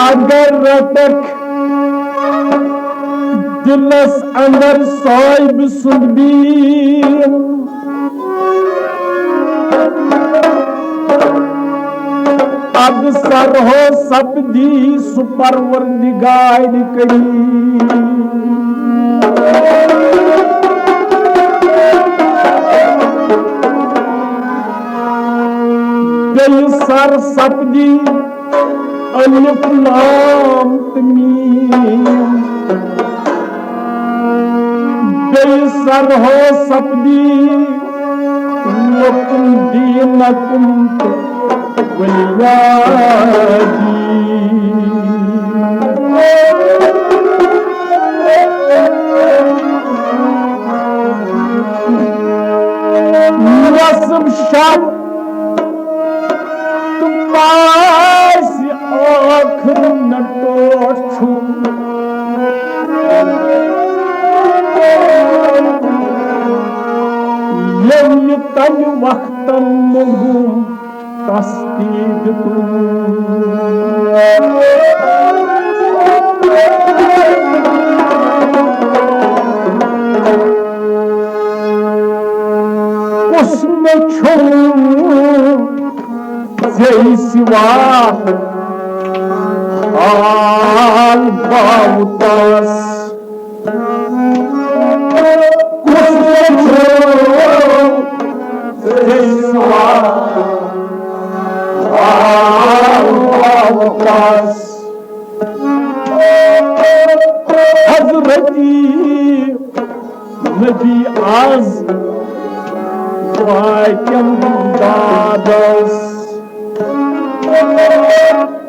अगर रटक दिलस अंदर साहिब सुनबीन अब सर हो सपदी सुपरवरदिगार करी दिल सर सपदी अलिफ लाम तमीम दिल सर हो सपदी लकुम दीनकुम वलियादी रस्म शब तुम्हारी आखिर नटोछु ये तन वक्तन मुगुम तस्दीद उसमें छू जय सिवा हाल बाउतास उसमें छू जय सिवा हजरती नबी आज वाक्यम दादस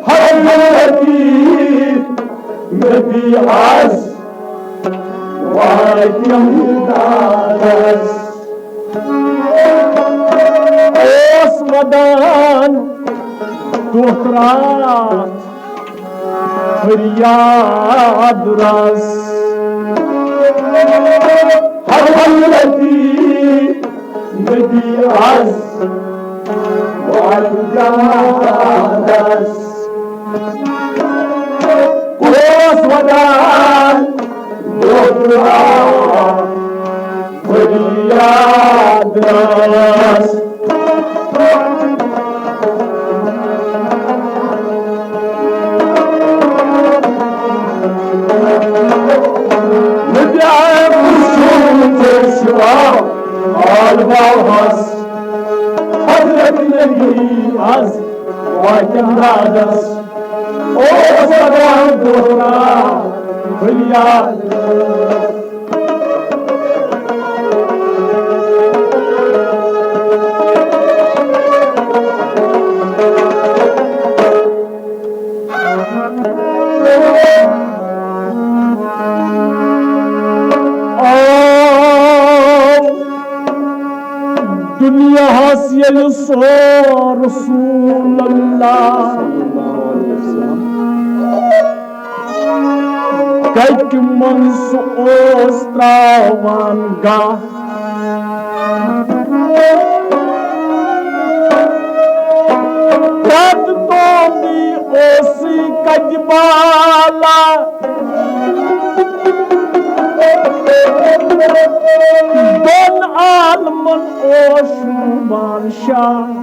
हजरती नबी आज वाक्यम दादस ओस वदान दोहरात फरियाद रस हजरती नबी आज वाजदादस ओस वदान दोहरात फरियाद रस हजरत नबी आज वाक्यम दादस ओ सदा दोहरा फरियाद दुनिया हासिल सो रसूल अल्लाह कई मनस ओस त्रावान गा तद तोंदी ओसी कजबाला दोन आलमन ओशु बादशाह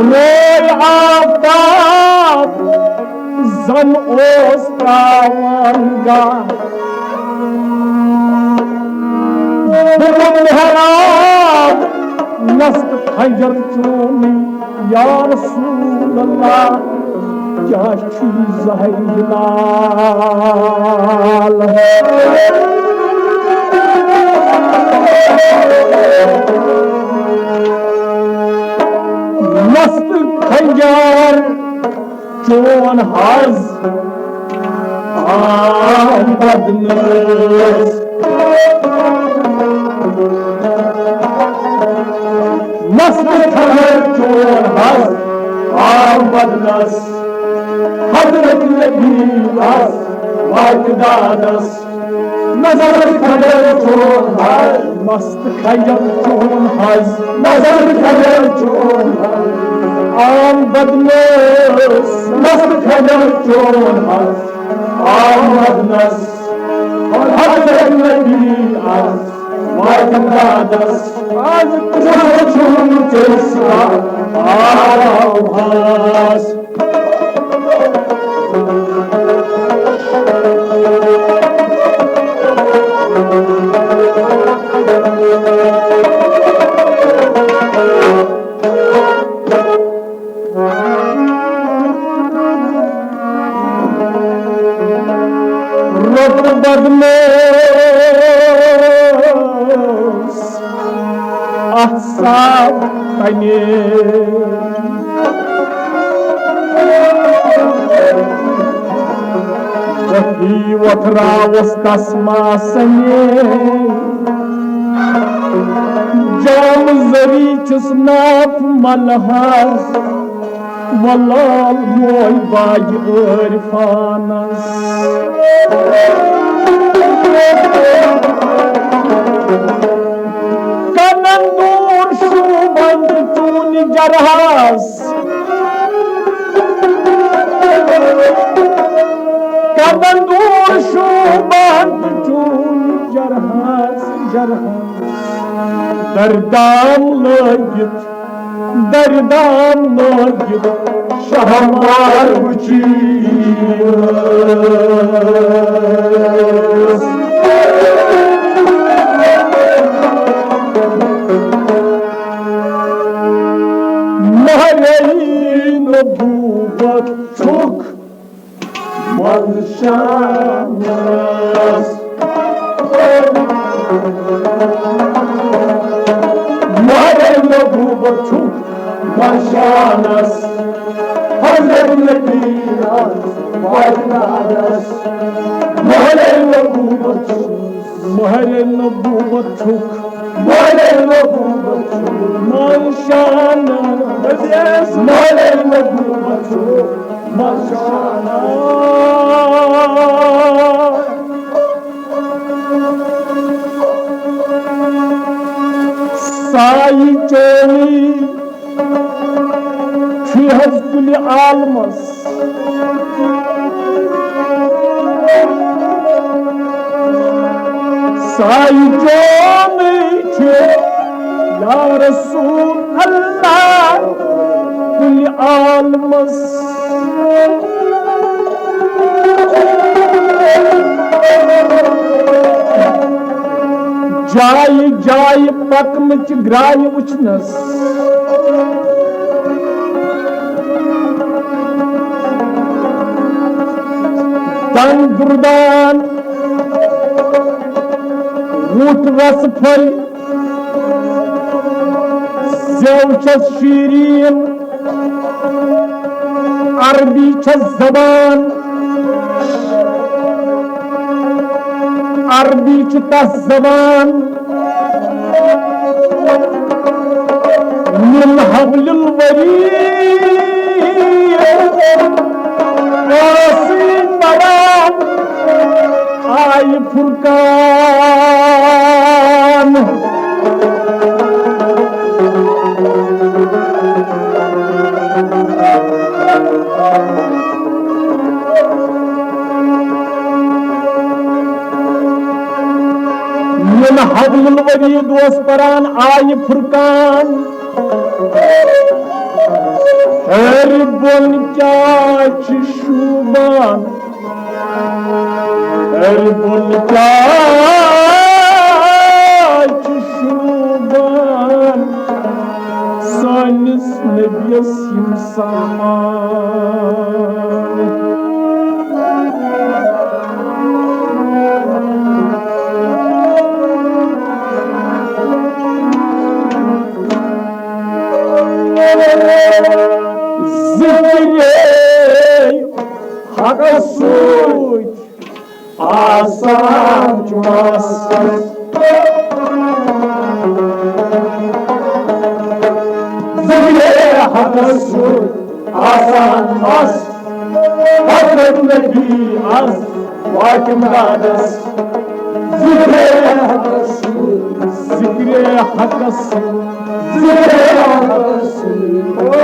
रोय आफताब जन ओस त्रावानगा हराम नस्त खंजर चूनी या रसूल अल्लाह क्या चीज है जलाल मस्त खंजर चोन हज बदनस मस्त खंजर चोन हज बदनस हजरत नबी आज वाजदादस नजर खड़े चोर हाज मस्त खजल चोन हाज नजर खड़े चोर हाज आम बदनस मस्त खजल चोन हाज आम बदनस हजरत नबी आज वाइकदादस आज चुन चेसा आवाज Ahsab kane Wahi watra was kasma sanye Jam zari chusnaf malhas Walal moy baj irfanas Kanandur shuband tuni jarhas Kanandur shuband tuni jarhas Dardam lagit Şahmar uçuyor Mahalleyin bubat çok manşanas Mahalleyin bubat çok manşanas Hazret Nebi'nas Vayknadas Mahalleyin bubat çok Mahalleyin bubat çok Mahalleyin bubat çok manşanas Yes, Mahalleyin bubat çok manşanas Sayi çoli Fihaz kuli almas Sayi çoli Ya Resulallah kuli almas Jayi pakmıç grayi uçnas Dan durdan Vut vasfay Zevçes şirin Arbiçes zaman Arbiçes zaman Min havlil varid Asin bayan Ay Furkan Min havlil varid Osparan Ay Furkan Her bon kya şuban Her bon kya şuban Sanis nebiyas simsaman Zikre Hakka suç Asan cumasız Zikre Hakka suç Asan mas Hazret Nebi az Vakim gadas zikre hakas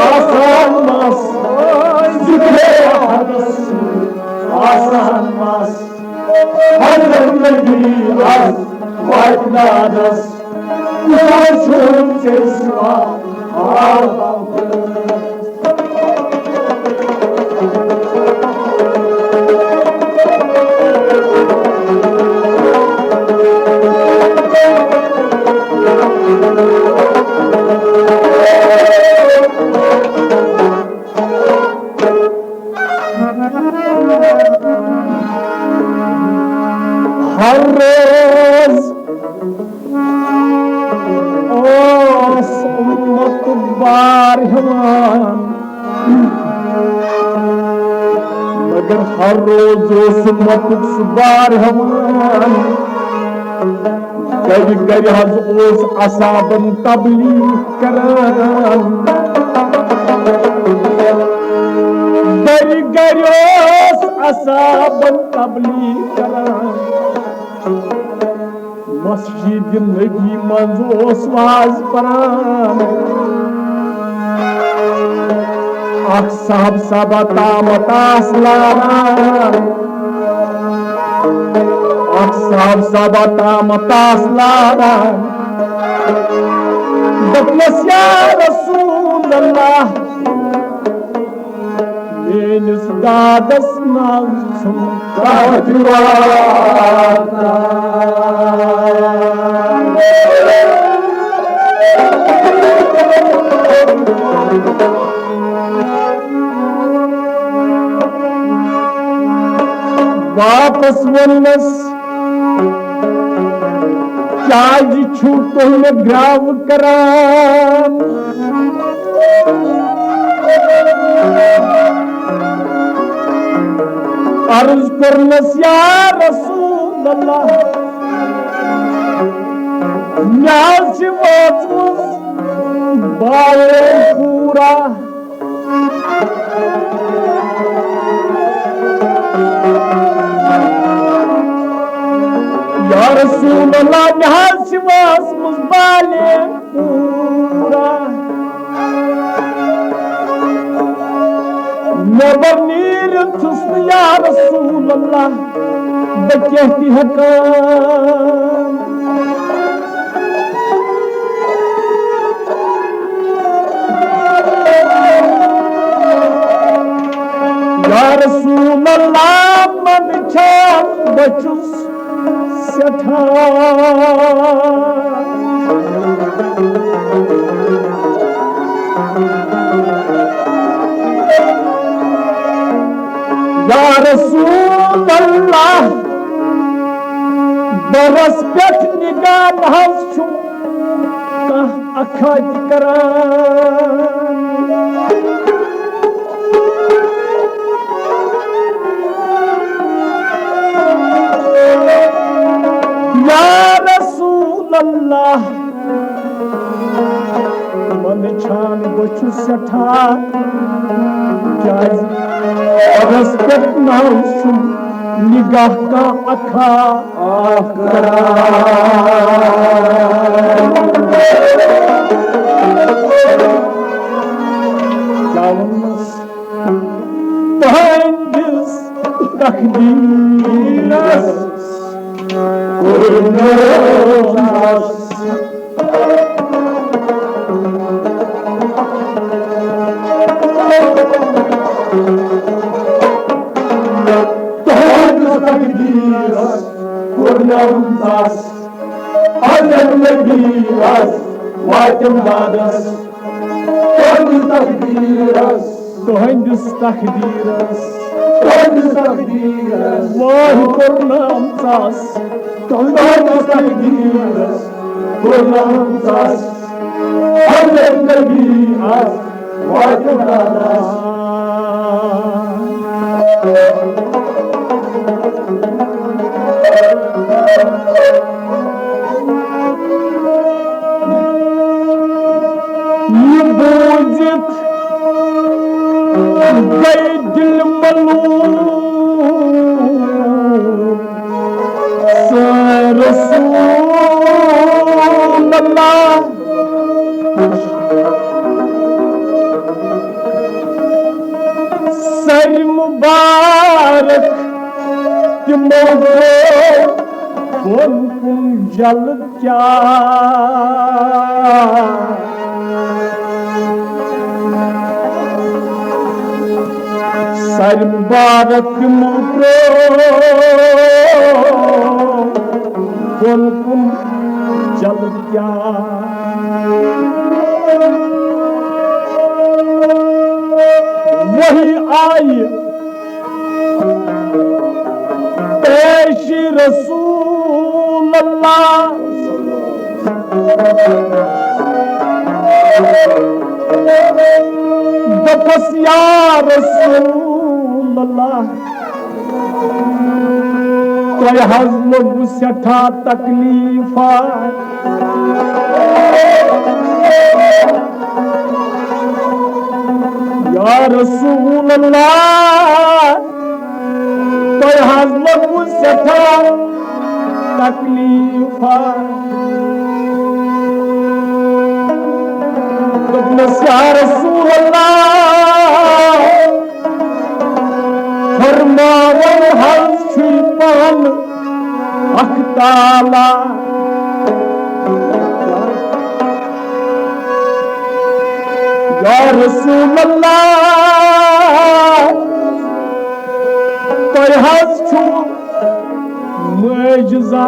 asan mas zikre hakas asan mas her zindagi az vaydnadas ulaşım çesva हर रोज ओस उम्मत बार हमान मगर हर रोज ओस उम्मत बार हमान कभी कभी हज ओस असाबन तबलीग करान कभी कभी ओस असाबन तबलीग करान मस्जिद नबी मंज ओस वाज परान अख साहब सबा तामतास लारान अख साहब सबा तामतास लारान दपनस या रसूल अल्लाह मेनिस दादस नाव छुम काजवाता वापस वनस क्या छू तुम ग्राव करान अर्ज करनस या रसूल अल्लाह न्याज वाजमुस बाले पूरा या रसूल अल्लाह न्याज वाजमुस बाले पूरा नबर नीर थुस्न या रसूल अल्लाह बकहती हकान या रसूल अल्लाह मन छान बचुस सठा या रसूल अल्लाह बरस पेट निगाह महज छुम कह अखज करान या रसूल अल्लाह मन छान बचु सठा बरस पेट नाव छुम निगाह का अखा तुहंदिस तकदीरस Kurnaundas, Hazret Nebiras, Vatim Badas, Tohindus Takdiras, Tohindus Takdiras, Tohindus Takdiras, Vahi Kurnaundas, Tohindus Takdiras, Kurnaundas, Hazret Nebiras, Vatim Badas. बूझित गई दिल मलूम सारस अल्लाह सर मुबारक तिमो कौन जल क्या सर मुबारक तिमो कौन जल क्या वही आई पेश रसूल अल्लाह दपस या रसूल अल्लाह तोय हज लोग सठा तकलीफा या रसूल अल्लाह तोय हज लोग सठा तकलीफा या रसूल अल्लाह फरमावन हज पान हक ताला या रसूल अल्लाह तोय हज छु मुअजिजा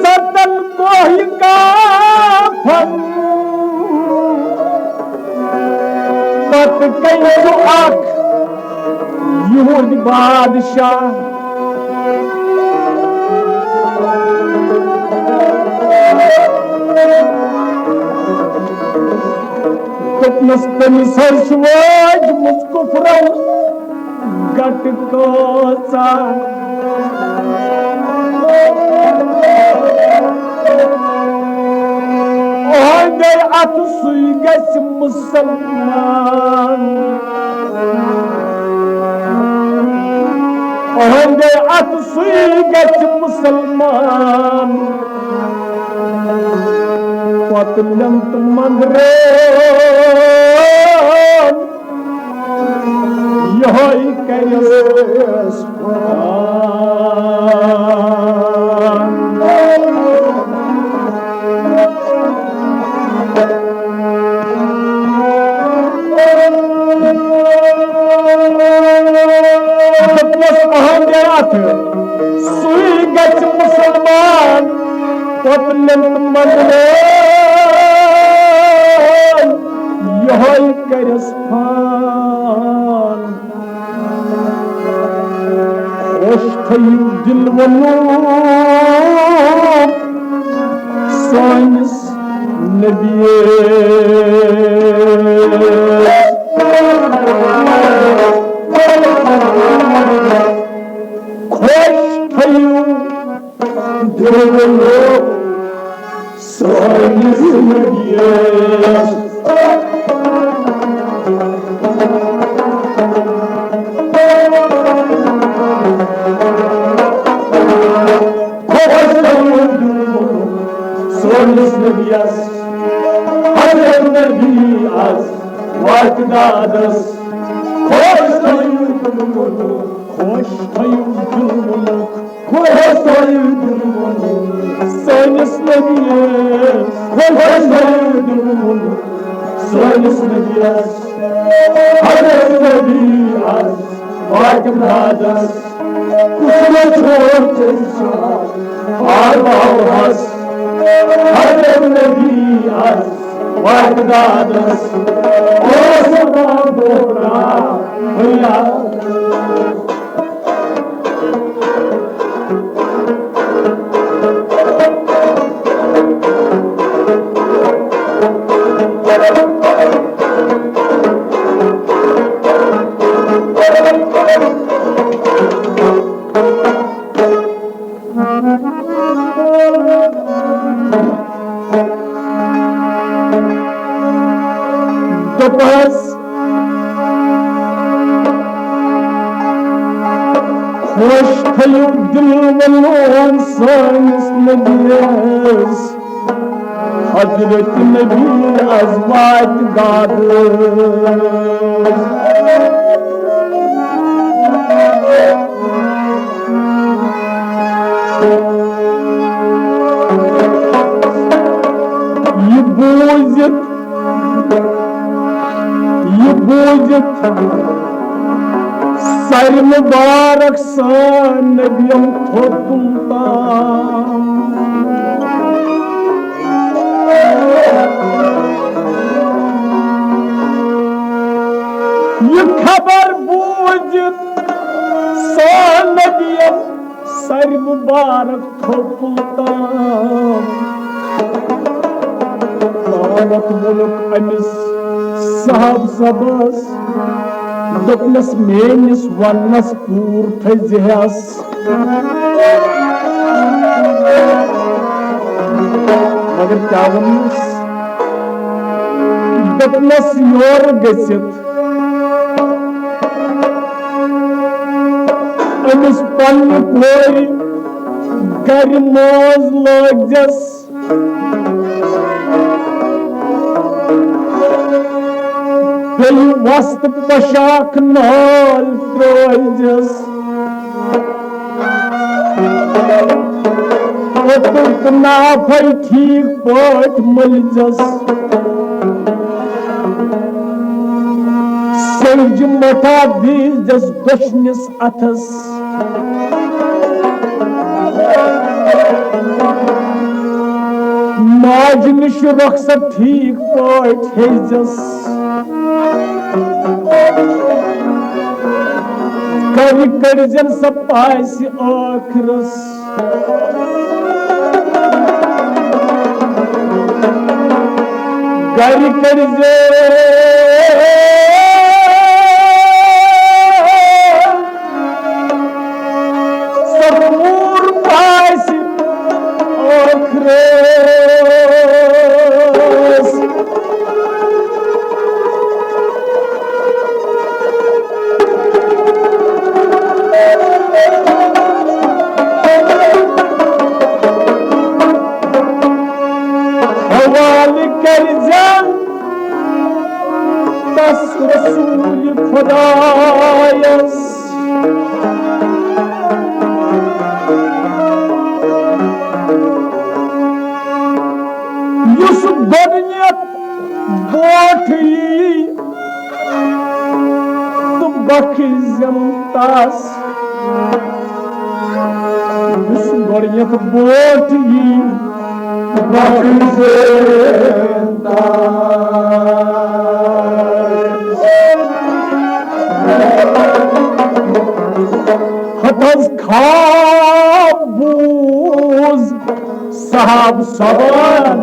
सतन कोई काफन पत कई छु आख यहूद बादशाह तुपनस तमिस हर्षवाज मुस्कुफरन गट कोसा ओहंदे अत सुई गस मुसलमान ओहंदे अत सुई गस मुसलमान पतलंत मंदरे यही करिस सुई गच मुसलमान पतलंत मंदरे यही करिस खुश थयु दिल वनु सानिस नबिये खुश थयु दिल वनु सानिस नबिये सोनिस नबियस हजरत नबी आज वाकदादस खुश थयु दुलमुनु खुश थयु दुलमुनु खुश थयु दुलमुनु सोनिस नबियस खुश थयु दुलमुनु सोनिस नबियस हजरत नबी आज वाकदादस कुछ छोड़ चलसा बाबा हजरत नबी आज वाकदादस ओ सदा बोरा भैया خوش تھیو دل ولون سانس نبیس حضرت نبی ازواج دادس ये बूझत सर मुबारक सान नबियम थोतुलता ये खबर बूझत सान नबियम सर मुबारक थोतुलता लानत मुल्क अमिस साहब सबस दोपनस मेनिस वनस पूर थजहस मगर क्या वनस दोपनस योर गसित अमिस पन्न कोई गर मोज लजस वस्त पशाक नाल त्रोजस तुक नाफै ठीक पट मलजस सज मठा दीजस दशनिस अथस माज निश रखसत ठीक पट हेजस कवि करजन सपास आखरस गरि करजे सबूर पास आखरस रसूल खुदायस युस गोदनियत बोठी तो बखिजम तास युस गोदनियत बोठी बखिजम तास खाबूज साहब सवान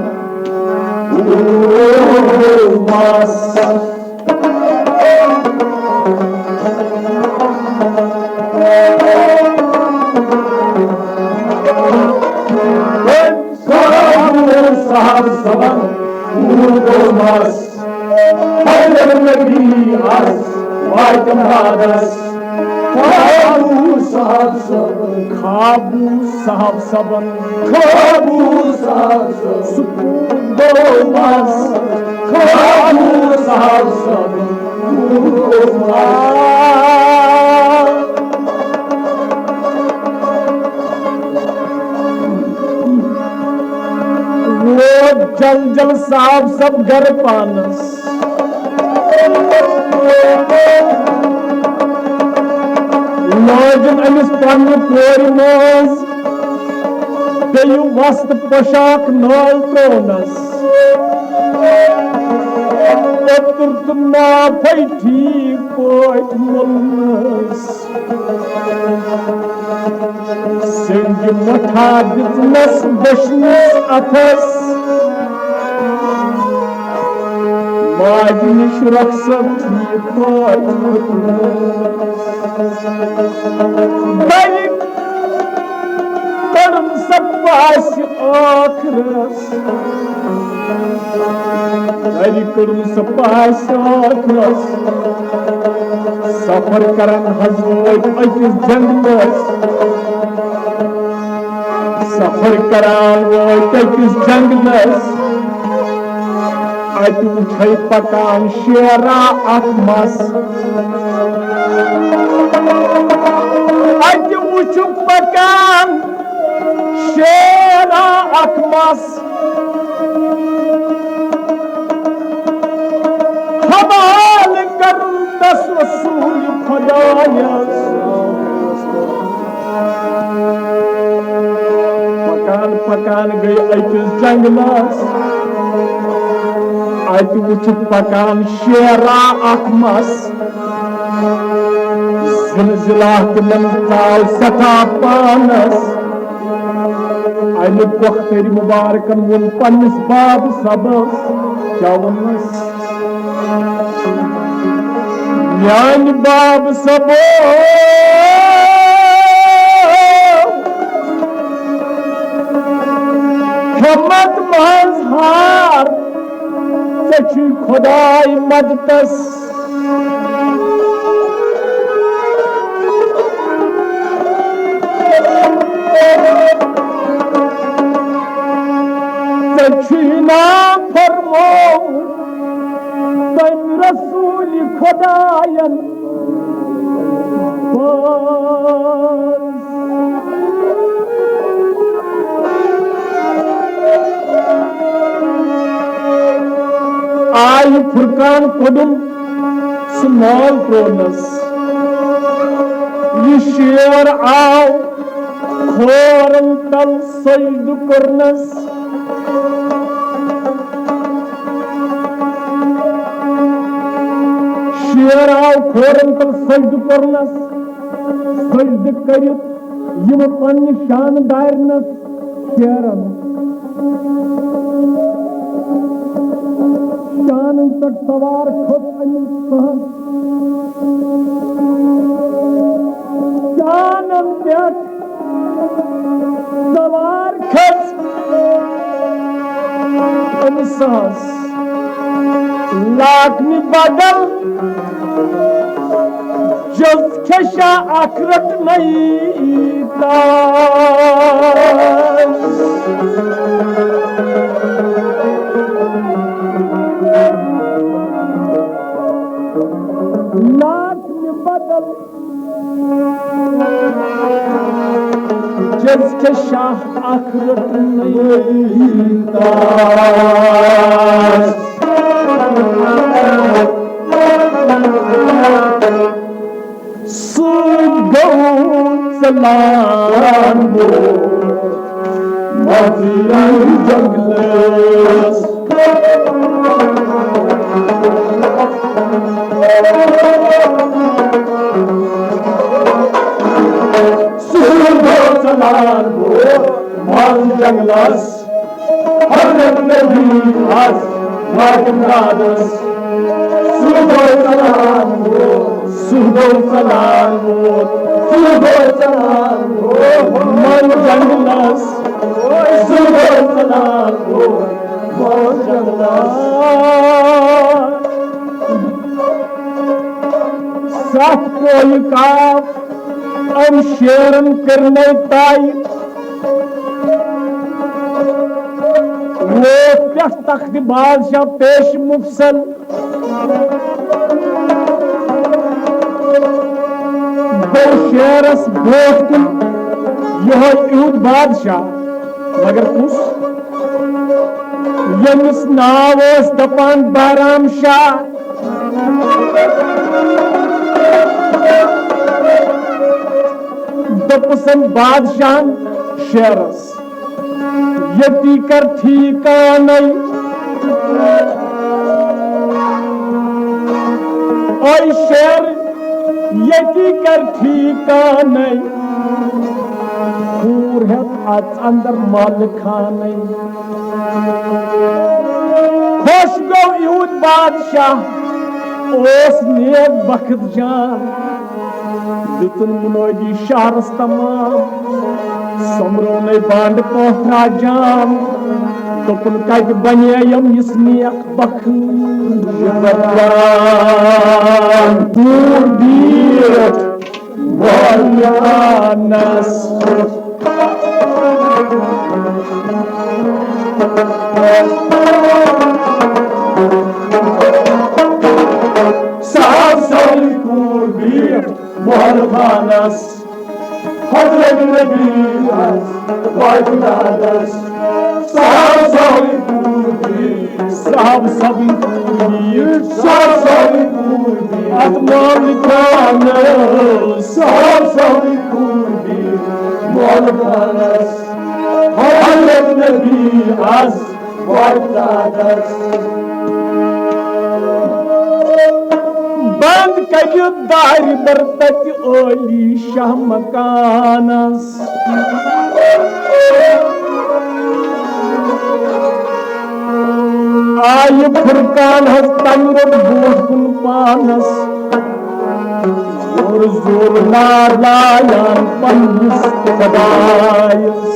साहब सवान खाबू साहब सबन खाबू साहब सुपुदोमस खाबू साहब सबन वो जल जल साहब सब घर पानस लाजन अमिस पन्न कोर मज पेयु वस्त पोशाक नाल त्रोनस तुर्त नाफै ठीक पट मुलनस सिंज मठा दितनस दशनस अथस माज निश रखसत ठीक पट मुलनस कर्म सपास आखरस हरि कर्म सपास आखरस सफर करन हजोत अकिस जंगलस सफर करान वोत अकिस जंगलस अत वुछै पकान शेरा अख मस अत वुछ पकान शेरा अख मस हवाल करूं तस रसूल खुदायस पकान पकान गई अकिस जंगलस अत वुछ पकान शेरा अख मस जिलजिला तिमन ताल सठा पानस अमि पोख्तरि मुबारकन वोन पन्निस बाब सबस क्या वोनस म्यान बाब सबो हिम्मत मजहार सची खुदाई मदतस सचीना फरमो तम रसूल खुदायन आई फुरकान कोदुम स्मॉल प्रोनस ये शेर आओ खोरन तल सजद करनस शेर आओ खोरन तल सजद करनस सजद करित यम पन्नि शान दायरनस शेरन शान तक सवार खुद अनिल सहन शानन तक सवार खुद इंसास लाखनी बदल जब खशा आखरत नहीं बदल जिसके शाह आखरत नहीं सलाम जंगलस जंगलस हजरत नबी हस वाकमरादस सुबो सलाम मन जंगलस सुबो सलाम मन जंगलस साथ कोई काफ और शेरन करने ताई वो प्यस तख्त बादशाह पेश मुफसल गो शेरस बोझ कुन यह यूद बादशाह मगर कुस यमिस नाव दपान बाराम शाह दपसन बादशाह शेरस यति कर ठिकानै और शेर यति कर ठिकानै खूर है आज अंदर माल खानै खुश गो यूद बादशाह ओस नेक बख्त जान दितुन मुनोदी शहरस तमाम समरोने बांड पोथरा जाम दोपुन कत बनेयम इस नेक बखान दूर दीर बोलयानस सासरी दूर दीर बोलयानस Hazret Nebi'az Baykudadas Sahabi kurdi Sahab sabi kurdi Sahabi kurdi Atmal kanas Sahab sabi kurdi Bolkanas Hazret Nebi'az Baykudadas बंद करियो दारी बरतत ओली शाह मकानस आय फुरकान हस तंगुर बोझुन पानस और जोर लायान पंस सदायस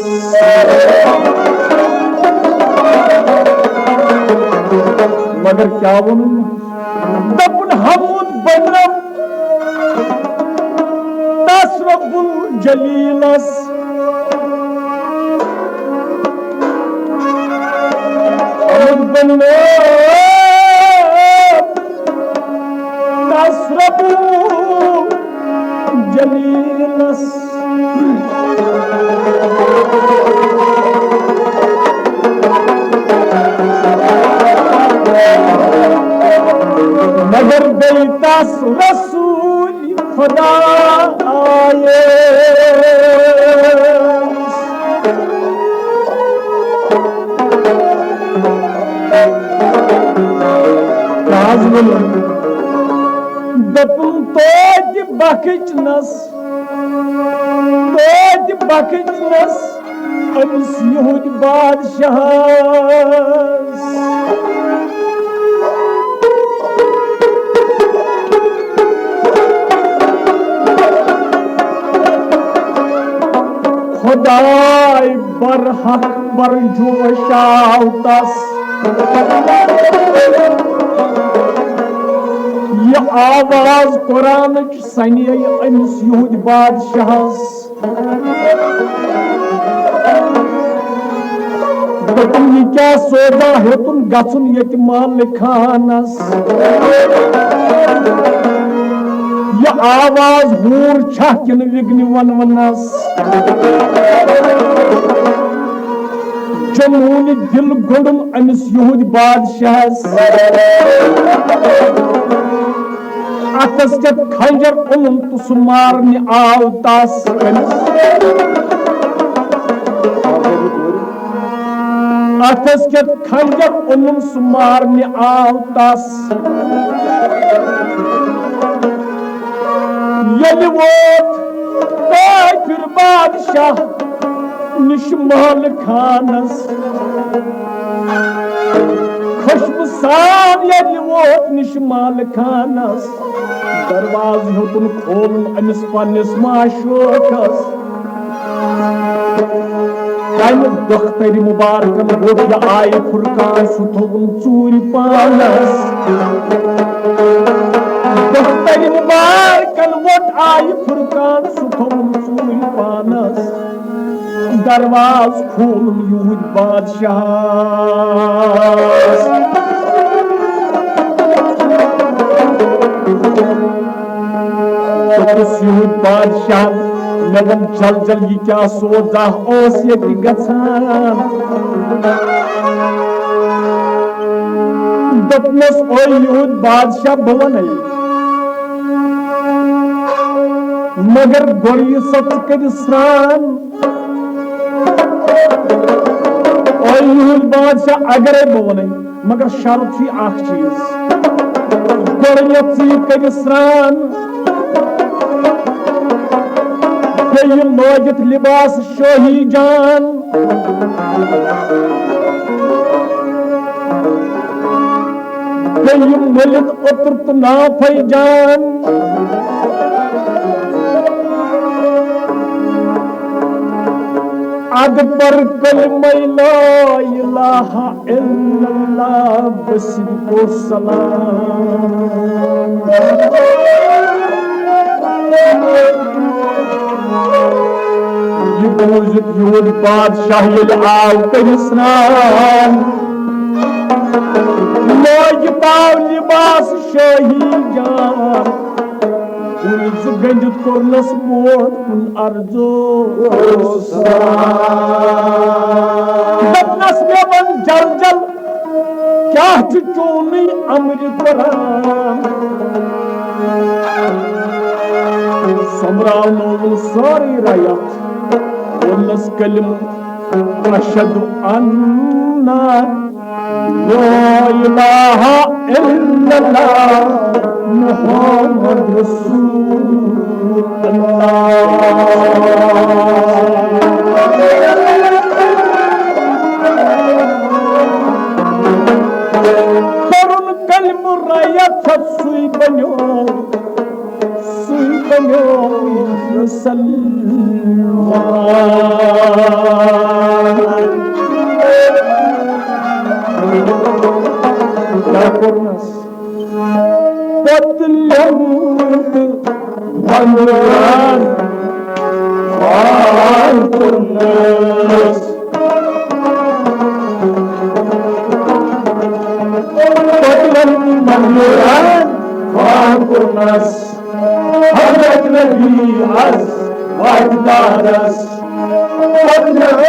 मगर क्या वनुन दपुन हमूद बनरम तसरबुल जलीलस हमूद बनरम तसरबुल जलीलस मगर बेतास रसूल खुदा आए दपुन तोज बखचनस अमिस यहूद बादशाहस खुदाई बरहक बरजोशावतस ये आवाज कुरान सनी अमिस यहूद बादशाहस दपुन ये क्या सौदा हेतुन गचुन ये मालिक खानस ये आवाज हूर छह किन विघ्न वनवनस जमून दिल गुंडुन अमिस यहूद बादशाहस अतस के खंजर उन तुस मारने आव तस अतस के खंजर उन मारने आव तस यलि वोत काफिर बादशाह निश महल खानस खुशबू सान यलि वोत निश महल खानस दरवाज हेतुन खोलन अमिस पन्निस माशोकस तम दख्तरी मुबारकन वोट आय फुरकान सुथोन चूर पानस दख्तरी मुबारकन वोट आय फुरकान सुथोन चूर पानस दरवाज खोलन यहूद बादशाह यहूद बादशाह नवन जल जल ये क्या सोजा ओस ये गछान दपनस ओ यहूद बादशाह भवन है मगर गोरी सच कर स्नान ओ यहूद बादशाह अगर भवन है मगर शर्त थी आख चीज गोरी कर स्नान लोजित लिबास शाही जान मलित उतरत नाफई जान अकबर कलमा ला इलाहा इल्लल्लाह बसिको सलाम। ये बूझित यूद बादशाह आव कर स्नान लोग पाव लिबास शाही जान गंडित कोरनस मोट कुन अर्जो दपनस में वन जल जल क्या चूनी अमर कुरान समराव सारी रायत वोनस कलिम अशहदु अन्ना ला इलाहा इल्लल्लाह मुहम्मद रसूलुल्लाह। करुण कलिम रायत सुई बन्यो Hazret Nebi az vajdadas Fadlan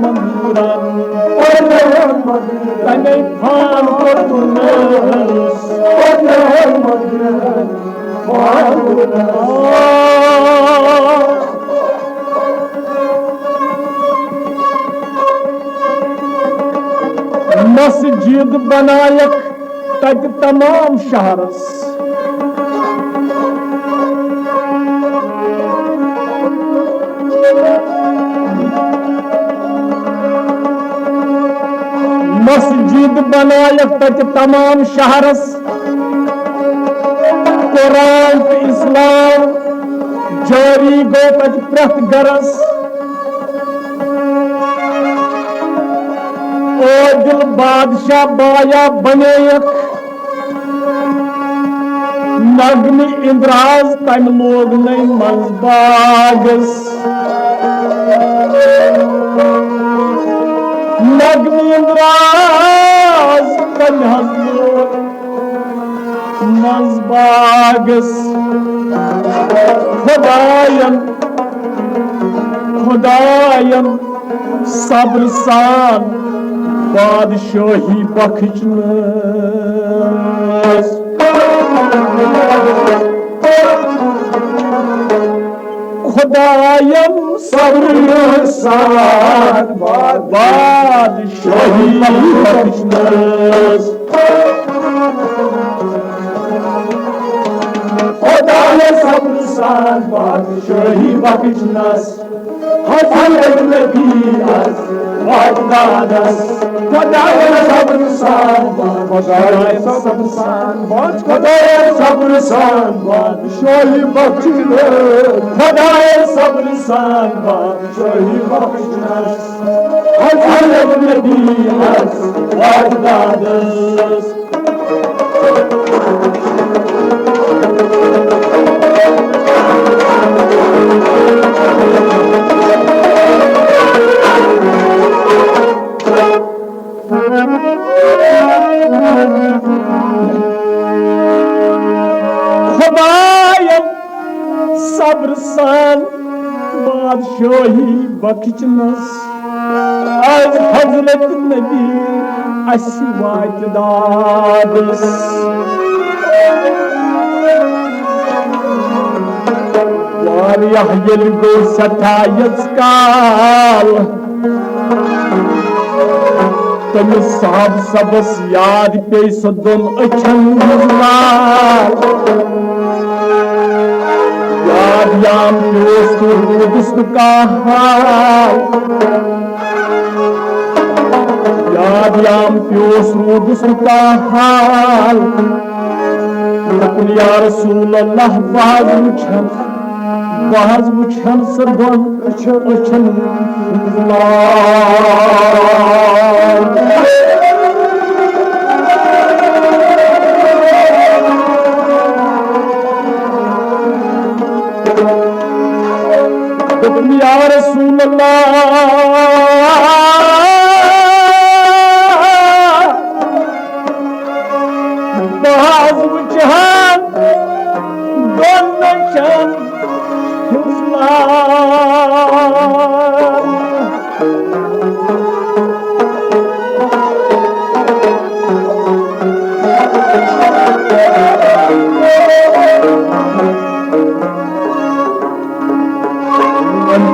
manduran Tane khan kurtunas Fadlan manduran मस्जिद बनायक तक तमाम शहरस मस्जिद बनायक तक तमाम शहरस कुरान इस्लाम जारी गो तक प्रथ गरस दिल बादशाह बाया बनेयक नगनी इंद्राज तम लोग नहीं मजबागस नगनी इंद्राज तम लोग मजबागस खुदायन सब्र सान बादशाही बख्शनस खुदायम सब्र सान बादशाही बख्शनस खुदायम सब्र सान बादशाही बख्शनस Hazret Nebi az vajdadas Khudaya sabr san Khudaya sabr san Badshahi bakhshnas Khudaya sabr san Badshahi bakhshnas Hazret Nebi az vajdadas सब्र सान बादशाही बख्शनस आज हजरत नबी अस वाजदादस वारियाह येल गो सठायस काल तमिस साहब सबस याद पे सदन अछन लाल याम दोस्त का हाल याम दोस्त का हाल या रसूल अल्लाह बाजू छन बहज वुछन सदन अछन या रसूल बहज वुछन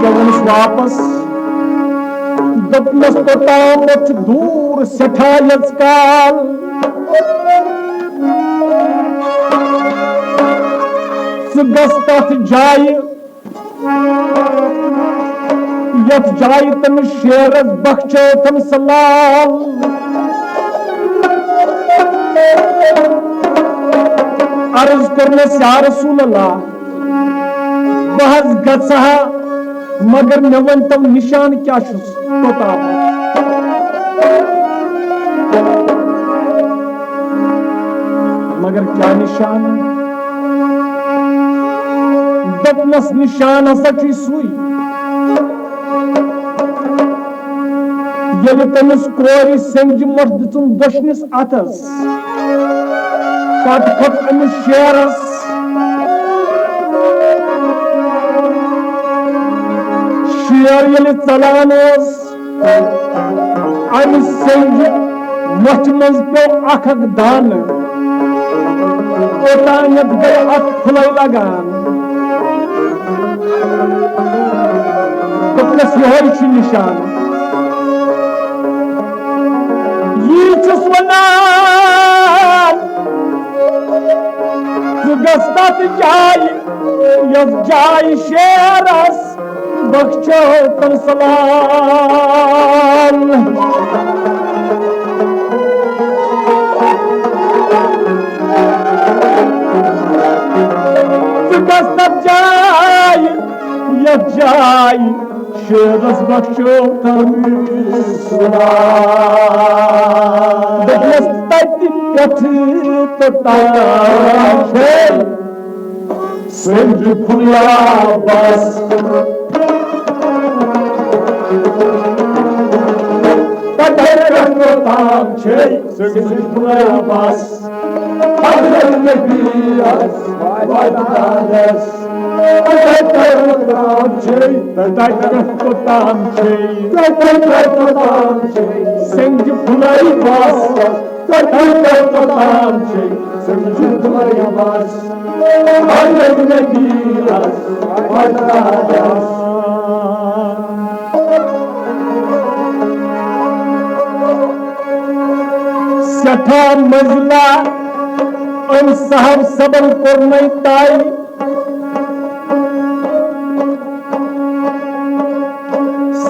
दोन वापस दपनस तोतामत दूर सठा यत्काल गस्त जाय यथ जाय तम शेरस बख्शो तम सलाल अर्ज करने या रसूल अल्लाह बहज गसा मगर मे वन तम निशान क्या तोताम मगर क्या निशान दपनस निशान हसा सुई ये तमिस कोरी संज मठ दितुन दशनिस अतस पत खत अमिस शेरस शेर ये चलान अमिस संज मठ मज पे अख दान ओतानियत गए अत फुलय लगान दपनस यह निशान यीचुस वनान गस्तत जाय यस जाय शेरस बख्शो तम सलाम गस्तत जाय यस जाय शेरस बख्शो तम सलाम दपनस तति कथ तोताम संज फुला बस तोताम संज फुला बस हजरत नबी वादास तोताम संज फुलाई बस तोताम संज फुलाई बस हजरत नबी वादास सठा मजला अम साहब सबल कोरनै ताई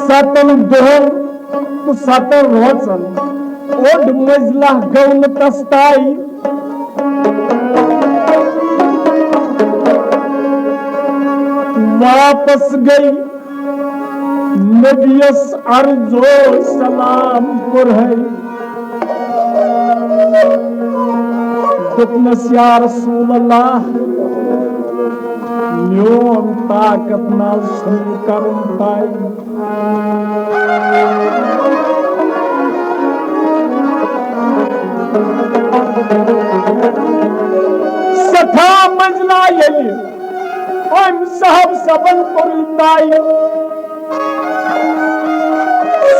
सतन दोहन तो सतन रोचन ओड मजला गौन तस्ताई वापस गई नबियस अर्जो सलाम कर है दुपनस या रसूल अल्लाह म्योन ताकत नाल सुन करुन ताई सठा मंजला यलि हम साहब सबन पुरताई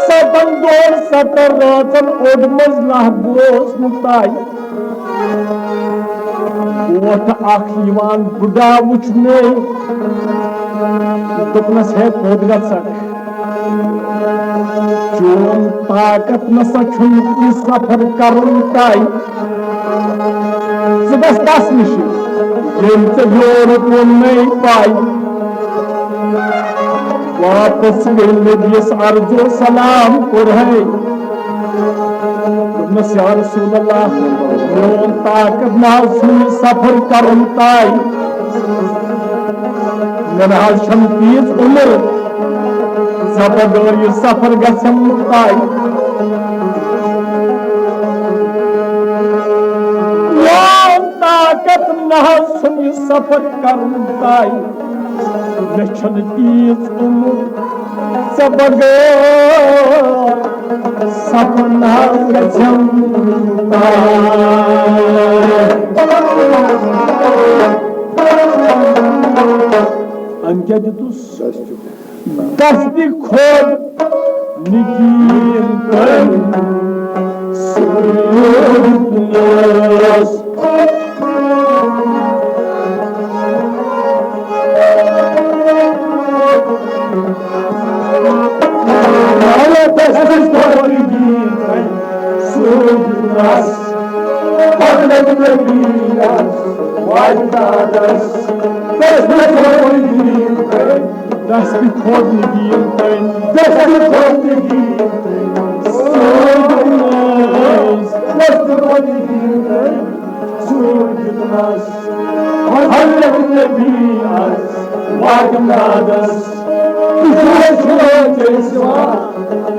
सबन दोर सतर रोचन ओड मंजला गोस मुताई वोट आखिवान बुढ़ा वुचने दुपनस है पोद गसक चोन ताकत नसा छुन सफर करुन ताई सुबह दस निशी येमसे योर को नहीं पाई वापस गई नबियस अर्जो सलाम कर है या रसूल अल्लाह मोन ताकत ना सुन सफर करुन ताई मेरा शमतीज उम्र जबरदस्त सफर गसम ताई ताकत नह सुन सफर कर ताई लक्षण तीज उम्र जबरदस्त सफर नह गसम क्या दितुस दस्ती खोद निकीन कर सूरज दस्ती खोद निकीन कर सूरज पगलग नबीस वाजदादस दस्ती खोद निकीन कर दस्ती खोद निकीन कर दस्ती खोद निकीन कर सूरज दस्ती खोद निकीन कर सूरज पगलग नबीस वाजदादस सूरज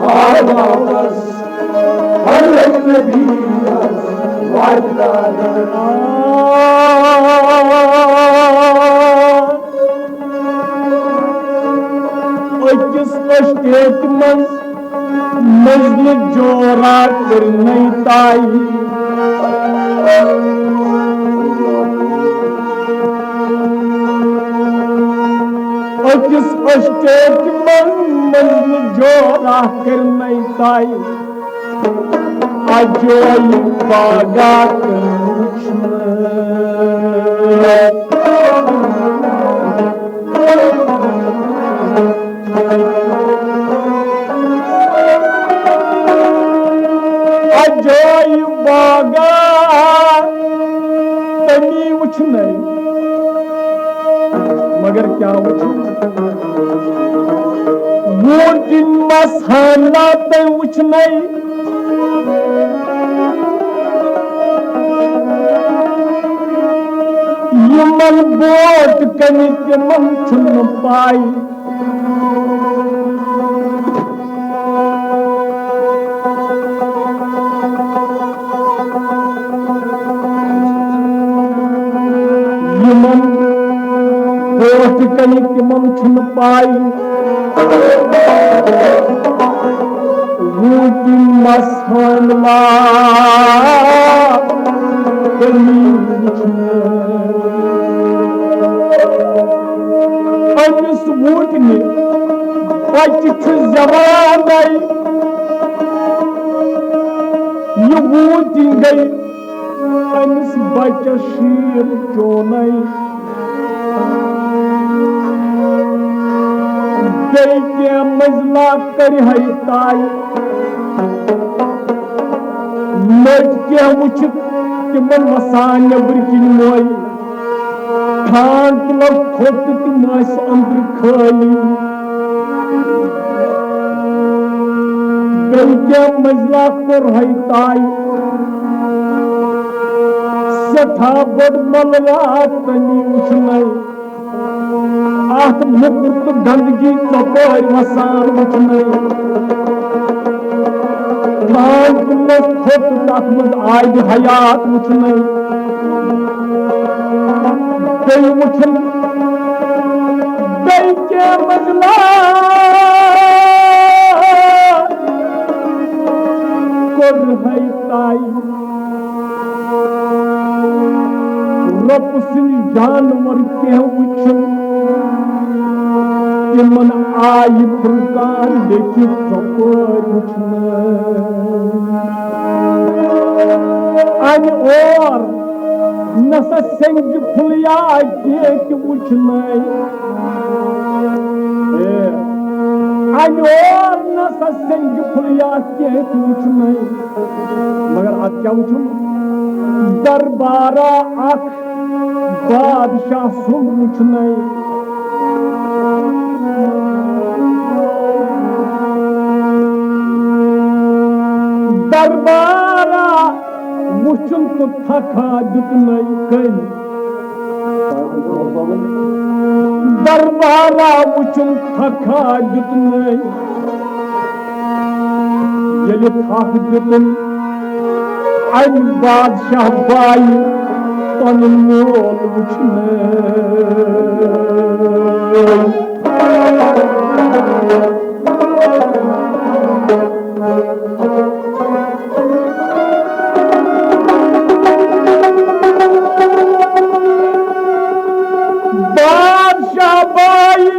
आवाज़ पगलग नबीस वाजदादस अकिस स्टेट मन मजल जोरा करने ताई अकिस स्टेट मन मजल जोरा करने ताई अजोई बागा अजोई बागा तनी उछन मगर क्या उछन वो दिन मसाला ते उछन यमन बोट कनी तिमन छुन पाई यमन बोट कनी तिमन छुन पाई वो दिन मसाला कनी अमिस वूटने बच्चे जवान यह वूटिंग गई अमिस बच्चे शीर चोन गई के मजला कर ताई मर्द के वुच तिमन वसान नबर किन मोई खान तुलो खोत तुमास अंदर खाली गई के मजला कर ताई सठा बड़ मलवा तनी उछन आठ मुकुट गंदगी तपोर वसान उछन खान तुलो खोत तथ मज आय हयात उछन गई उछन गई के मजला कर ताई रब सिंह जानवर के उछन तिमन आई फुरकान देखी तपोर उछन अन और नसा सेंग फुलिया के उछन अन और नसा सेंग फुलिया के उछन मगर आज क्या उछन दरबारा अख बादशाह सुन उछन दरबारा मुश्किल तो थका दुत नहीं कहीं दरबारा वुचुम थका दितुन यलि थक दितुन अमि बादशाह बाई पनुन मोल वुचन बादशाह बाई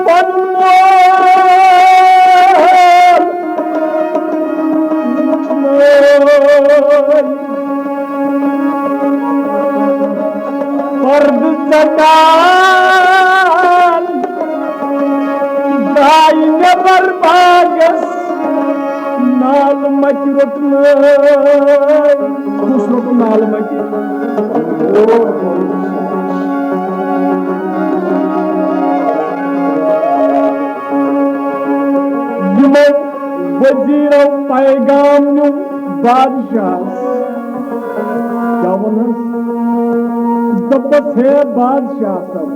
पनुन पर्द चटान दाई नबर बागस नाल मच रोटन खुश रोट नाल मच वजीरों पैगाम न्यू बादशाह क्या वनस दपस है बादशाह सब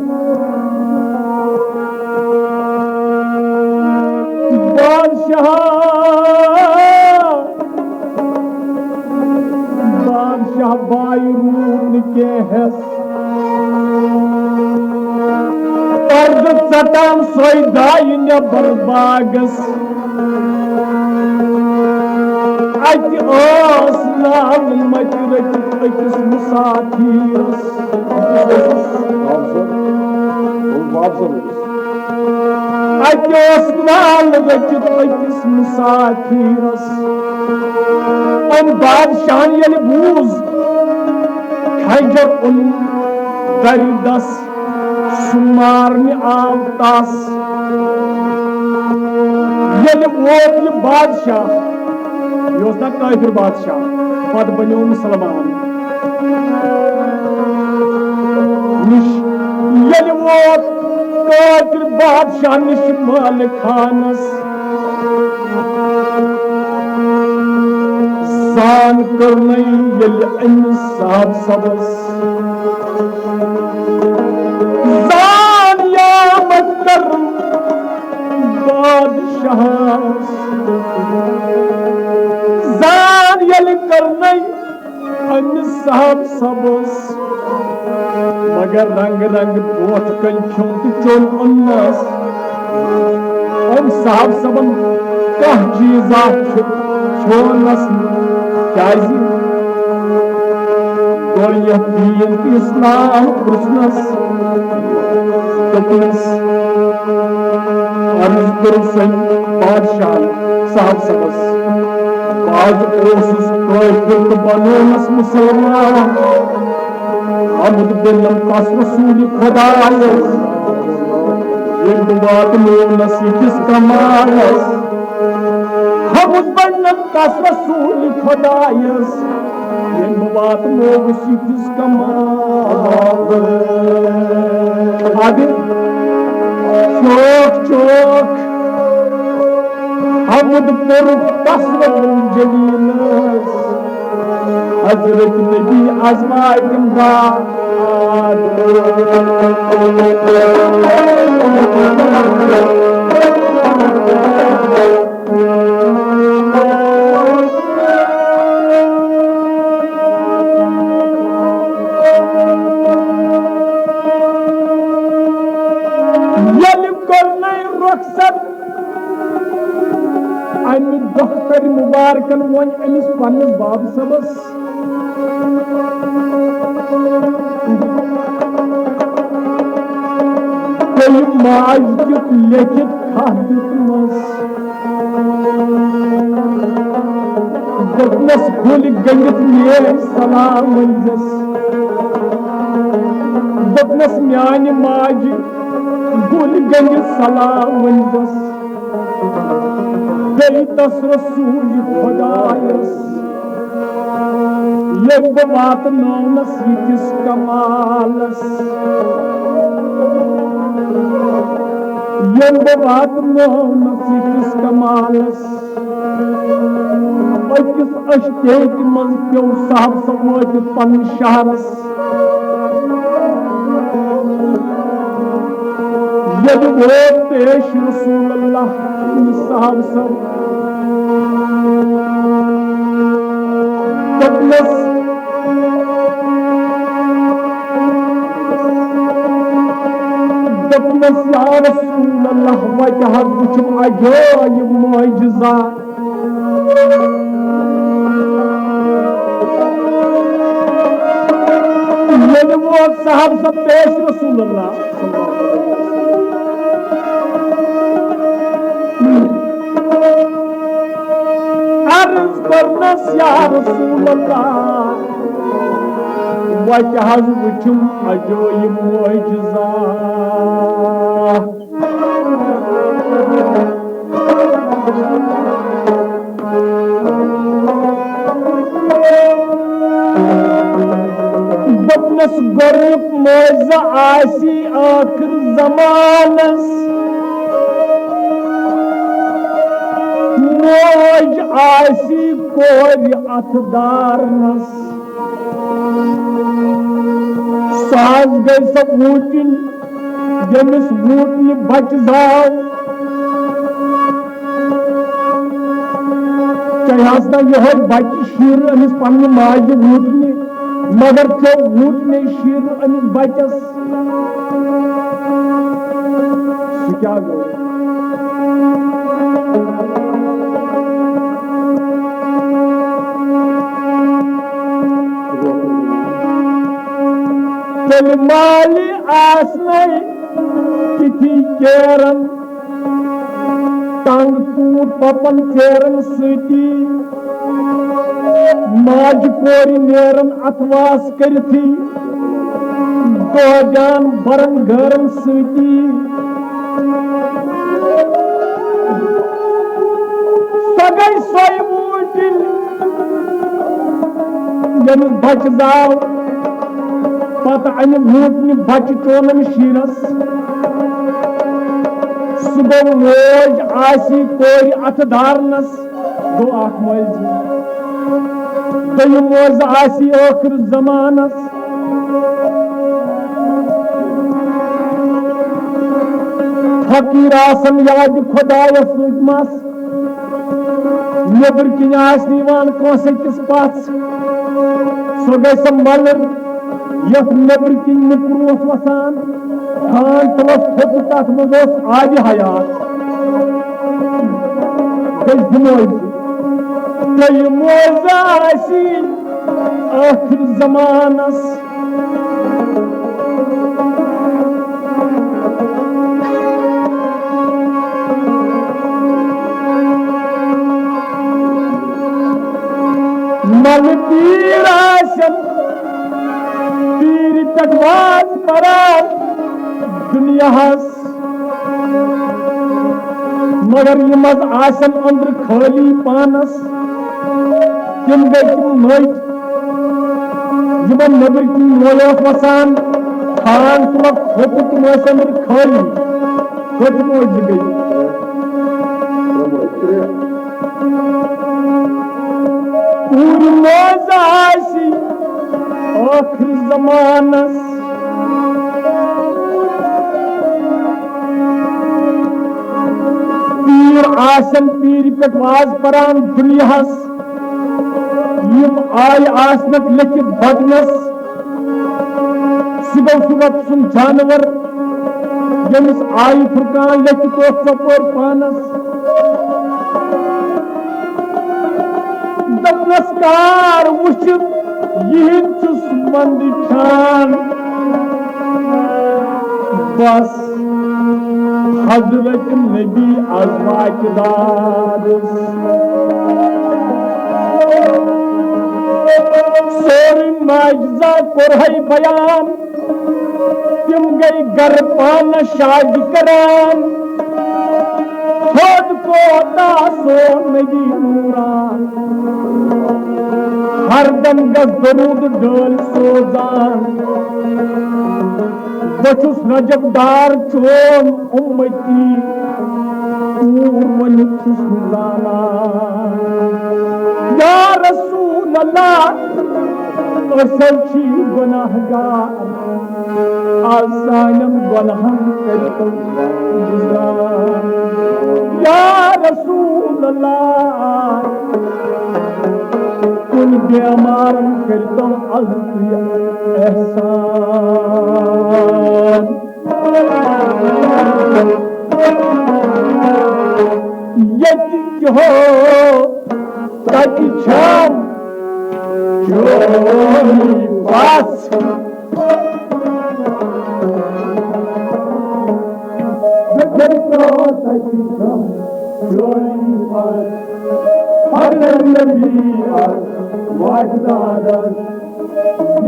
बादशाह बाई रून के हस पर्द सटान सोईदाई नबर बागस अति ओस नाल मच रचित अकिस मुसाफिरस अति ओस नाल रचित अकिस मुसाफिरस अम बादशाह यलि बूज खैजर उन दरिदस सुमारने आव तास यलि वोत ये बादशाह योजना काफिर बादशाह पद बनो मुसलमान निश यलि वोत काफिर बादशाह निश मालिक खानस सान करने यलि अमिस साहब सबस सान यामत कर बादशाह जान यलि करने अमिस साहब सबस मगर रंग रंग पोत कंचों तो चोन अन्नस अम साहब सबन कह चीजा छोनस क्याजी और यह दीन इस्लाम कृष्णस तपनस अर्ज करुसन बादशाह साहब सबस आज ओसुस काफिर बनोनस मुसलमान हमद बिल्लम कस रसूल खुदायस ये बात मोनस किस कमालस हमद बिल्लम कस रसूल खुदायस ये बात मोनस किस कमाल आगे चौक चौक हमद पर कसरत जलीनस हजरत नबी आजमाए इमदाद यलि करने रुखसत अमि दोहतर मुबारकन वन अमिस पन्नस बाब सबस कोई माज दित लेखित खा दितमस दोपनस गुल गंगित मे सलाम वंजस दोपनस म्यानि माजि गुल गंगित सलाम वंजस तस रसूल खुदायस ये बात नौनस किस कमालस ये बात नौनस किस कमालस अकिस अश्तेक मन प्यो साहब सवोत पन शहरस जब वो पेश रसूल अल्लाह साहब सब दपनस या रसूल अल्लाह वजह वुचुम अजायब मुअजिजा ये वो साहब सब पेश रसूल अल्लाह अर्ज करनस या रसूल अल्लाह वजह वुचुम अजायब मुअजिजा दपनस गोरुक मोजा आसी आखिर जमानस मोज आसी कोर अथदारनस साज गई सब ऊटिन यमिस ऊटनि बच जाव चाहे यह बच शीर अमिस पन्ने माज ऊटनि मगर थो ऊटने शीर अमिस बचस क्या गो चल माली आसने किथी केरन टांग टूट पपन केरन सती माज कोरी नेरन अथवास करथी दोजान बरन गरन सती सगै सोई ऊटिन यमिस बच जाव पता अमि ऊटनि बच चोनम शीरस सुबह मोज आसी कोरी अथदारनस गो आख मोज दय्यम मोज आसी आखिर जमानस फकीर आसन याद खुदायस रुजमस नेबर किन आसान कंस किस पथ सो गई मलर यथ नेबर किन नुक्र वसान खान तलस थोप तथ मज आब हयात गई मोज आसी आखिर जमानस मल पीर आसन पीर तकवाज परार दुनियास मगर यमज आसन अंदर खाली पानस तिम गई मट यमन नबर की मोलस वसान खान तुमक खोप तुम अंदर खाली खोप मोज गई पूरी मोज आसी आखिर जमानस पीर आसन पीर पे वाज परान दुनियास यम आय आसनक लिखित बदनस सुबह सुबह सुन जानवर यमिस आय फुरकान लिखित सपोर पानस नमस्कार वुचित यह मंद छान बस हजरत नबी अजवाजदार सोरी माजजा कोरहई बयान तिम गई गर पान शाद करान खुद को दासो नबी नूरान हर दम गस दरूद डोल सोजान बचुस रजब दार चोन उम्मती वन खुशदाना या रसूल अल्लाह असलची गुनाहगार आसानम गुनाहन करतो गुजार या रसूल अल्लाह कुन बेमारन करतो अल्लाह एहसान यति हो तति छम जोई पास करतो तति छम जोई पास हर नबी वाजदार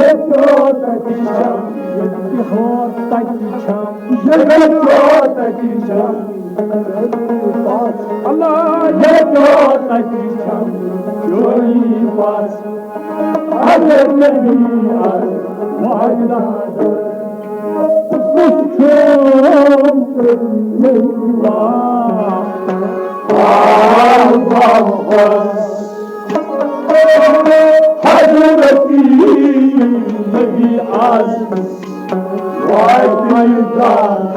यतो तति छम यति हो तति छम यतो तति छम Allah yतो तति छम जोई पास हर नबी वाजदार हजरती नबी आज वाजदार